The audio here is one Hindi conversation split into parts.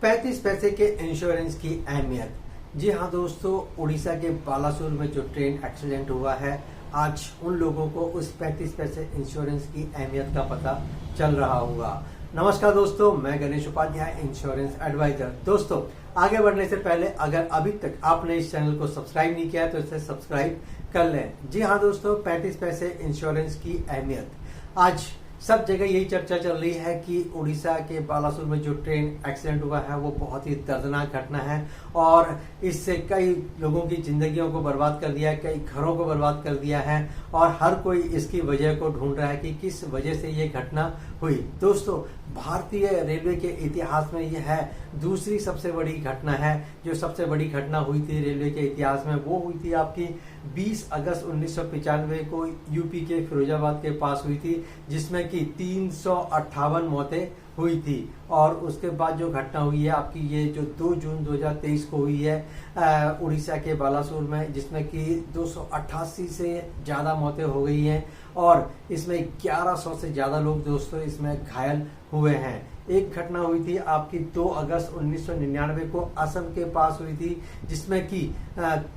35 पैसे के इंश्योरेंस की अहमियत। जी हाँ दोस्तों, उड़ीसा के बालासुर में जो ट्रेन एक्सीडेंट हुआ है, आज उन लोगों को उस 35 पैसे इंश्योरेंस की अहमियत का पता चल रहा होगा। नमस्कार दोस्तों, मैं गणेश उपाध्याय, इंश्योरेंस एडवाइजर। दोस्तों, आगे बढ़ने से पहले अगर अभी तक आपने इस चैनल को सब्सक्राइब नहीं किया है तो इसे सब्सक्राइब कर लें। जी हाँ दोस्तों, 35 पैसे इंश्योरेंस की अहमियत। आज सब जगह यही चर्चा चल रही है कि उड़ीसा के बालासुर में जो ट्रेन एक्सीडेंट हुआ है वो बहुत ही दर्दनाक घटना है और इससे कई लोगों की जिंदगियों को बर्बाद कर दिया है, कई घरों को बर्बाद कर दिया है और हर कोई इसकी वजह को ढूंढ रहा है कि किस वजह से ये घटना हुई। दोस्तों, भारतीय रेलवे के इतिहास में यह है दूसरी सबसे बड़ी घटना है। जो सबसे बड़ी घटना हुई थी रेलवे के इतिहास में वो हुई थी आपकी 20 अगस्त 1995 को यूपी के फिरोजाबाद के पास हुई थी, जिसमें कि 358 मौतें हुई थी। और उसके बाद जो घटना हुई है आपकी ये जो 2 जून 2023 को हुई है उड़ीसा के बालासुर में, जिसमें कि 288 से ज़्यादा मौतें हो गई हैं और इसमें 1100 से ज़्यादा लोग दोस्तों इसमें घायल हुए हैं। एक घटना हुई थी आपकी 2 अगस्त 1999 को असम के पास हुई थी, जिसमें कि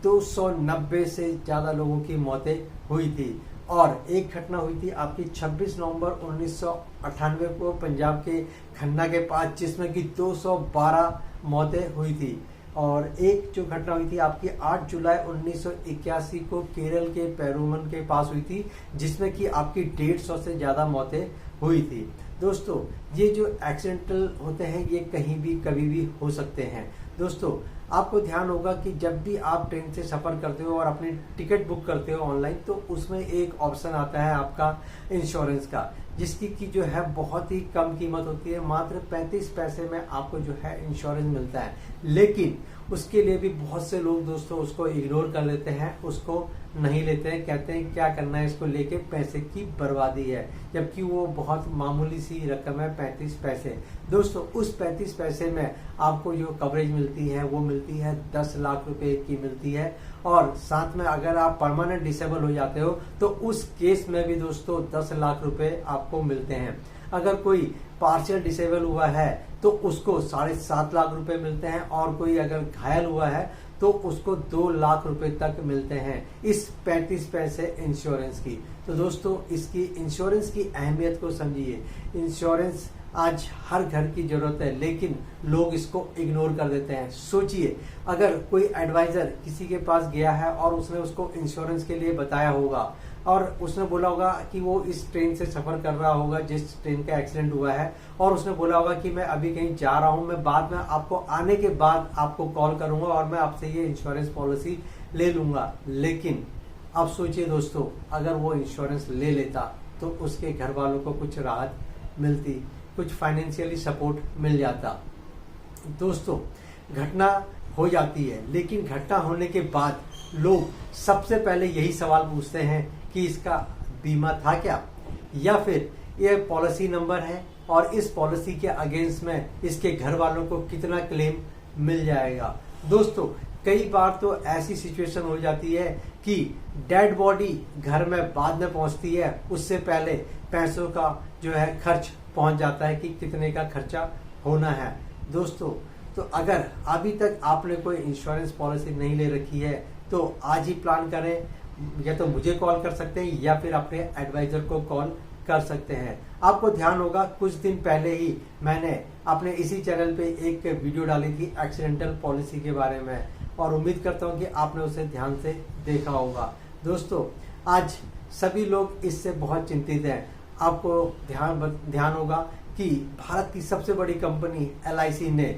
290 से ज़्यादा लोगों की मौतें हुई थी। और एक घटना हुई थी आपकी 26 नवंबर 1998 को पंजाब के खन्ना के पास, जिसमें कि 212 मौतें हुई थी। और एक जो घटना हुई थी आपकी 8 जुलाई 1981 को केरल के पेरूमन के पास हुई थी, जिसमें कि आपकी 150 से ज़्यादा मौतें हुई थी। दोस्तों, ये जो एक्सीडेंटल होते हैं ये कहीं भी कभी भी हो सकते हैं। दोस्तों, आपको ध्यान होगा कि जब भी आप ट्रेन से सफ़र करते हो और अपनी टिकट बुक करते हो ऑनलाइन, तो उसमें एक ऑप्शन आता है आपका इंश्योरेंस का, जिसकी की जो है बहुत ही कम कीमत होती है। मात्र 35 पैसे में आपको जो है इंश्योरेंस मिलता है, लेकिन उसके लिए भी बहुत से लोग दोस्तों उसको इग्नोर कर लेते हैं, उसको नहीं लेते हैं, कहते हैं क्या करना है इसको लेके, पैसे की बर्बादी है, जबकि वो बहुत मामूली सी रकम है 35 पैसे। दोस्तों, उस 35 पैसे में आपको जो कवरेज मिलती है वो मिलती है 10 लाख रुपए की मिलती है। और साथ में अगर आप परमानेंट डिसेबल हो जाते हो तो उस केस में भी दोस्तों 10 लाख रुपए आपको मिलते हैं। अगर कोई पार्शियल डिसेबल हुआ है तो उसको 7.5 लाख रुपए मिलते हैं और कोई अगर घायल हुआ है तो उसको 2 लाख रुपए तक मिलते हैं इस 35 पैसे इंश्योरेंस की। तो दोस्तों, इसकी इंश्योरेंस की अहमियत को समझिए। इंश्योरेंस आज हर घर की जरूरत है, लेकिन लोग इसको इग्नोर कर देते हैं। सोचिए, अगर कोई एडवाइजर किसी के पास गया है और उसने उसको इंश्योरेंस के लिए बताया होगा और उसने बोला होगा कि वो इस ट्रेन से सफर कर रहा होगा जिस ट्रेन का एक्सीडेंट हुआ है, और उसने बोला होगा कि मैं अभी कहीं जा रहा हूं, मैं बाद में आपको आने के बाद आपको कॉल करूंगा और मैं आपसे ये इंश्योरेंस पॉलिसी ले लूंगा। लेकिन अब सोचिए दोस्तों, अगर वो इंश्योरेंस ले लेता तो उसके घर वालों को कुछ राहत मिलती, कुछ फाइनेंशियली सपोर्ट मिल जाता। दोस्तों, घटना हो जाती है, लेकिन घटना होने के बाद लोग सबसे पहले यही सवाल पूछते हैं कि इसका बीमा था क्या, या फिर ये पॉलिसी नंबर है और इस पॉलिसी के अगेंस्ट में इसके घर वालों को कितना क्लेम मिल जाएगा। दोस्तों, कई बार तो ऐसी सिचुएशन हो जाती है कि डेड बॉडी घर में बाद में पहुंचती है, उससे पहले पैसों का जो है खर्च पहुंच जाता है कि कितने का खर्चा होना है। दोस्तों, तो अगर अभी तक आपने कोई इंश्योरेंस पॉलिसी नहीं ले रखी है तो आज ही प्लान करें, या तो मुझे कॉल कर सकते हैं या फिर अपने एडवाइजर को कॉल कर सकते हैं। आपको ध्यान होगा कुछ दिन पहले ही मैंने अपने इसी चैनल पे एक वीडियो डाली थी एक्सीडेंटल पॉलिसी के बारे में, और उम्मीद करता हूं कि आपने उसे ध्यान से देखा होगा। दोस्तों, आज सभी लोग इससे बहुत चिंतित हैं। आपको ध्यान होगा कि भारत की सबसे बड़ी कंपनी LIC ने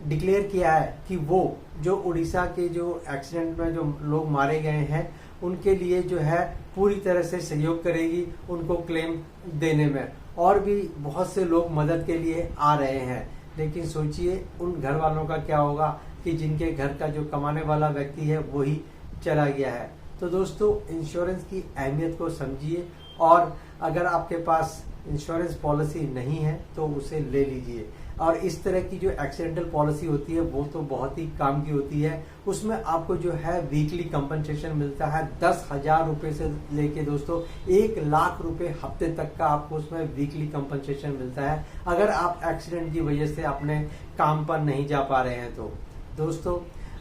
डिक्लेयर किया है कि वो जो उड़ीसा के जो एक्सीडेंट में जो लोग मारे गए हैं उनके लिए जो है पूरी तरह से सहयोग करेगी उनको क्लेम देने में, और भी बहुत से लोग मदद के लिए आ रहे हैं। लेकिन सोचिए उन घर वालों का क्या होगा कि जिनके घर का जो कमाने वाला व्यक्ति है वही चला गया है। तो दोस्तों, इंश्योरेंस की अहमियत को समझिए, और अगर आपके पास इंश्योरेंस पॉलिसी नहीं है तो उसे ले लीजिए। और इस तरह की जो एक्सीडेंटल पॉलिसी होती है वो तो बहुत ही काम की होती है। उसमें आपको जो है वीकली कंपनसेशन मिलता है 10,000 रुपए से लेके दोस्तों 1,00,000 रुपए हफ्ते तक का आपको उसमें वीकली कंपनसेशन मिलता है, अगर आप एक्सीडेंट की वजह से अपने काम पर नहीं जा पा रहे हैं तो। दोस्तों,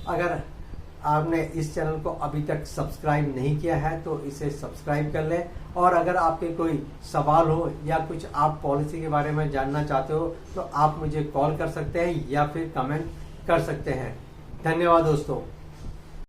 अगर आपने इस चैनल को अभी तक सब्सक्राइब नहीं किया है तो इसे सब्सक्राइब कर लें, और अगर आपके कोई सवाल हो या कुछ आप पॉलिसी के बारे में जानना चाहते हो तो आप मुझे कॉल कर सकते हैं या फिर कमेंट कर सकते हैं। धन्यवाद दोस्तों।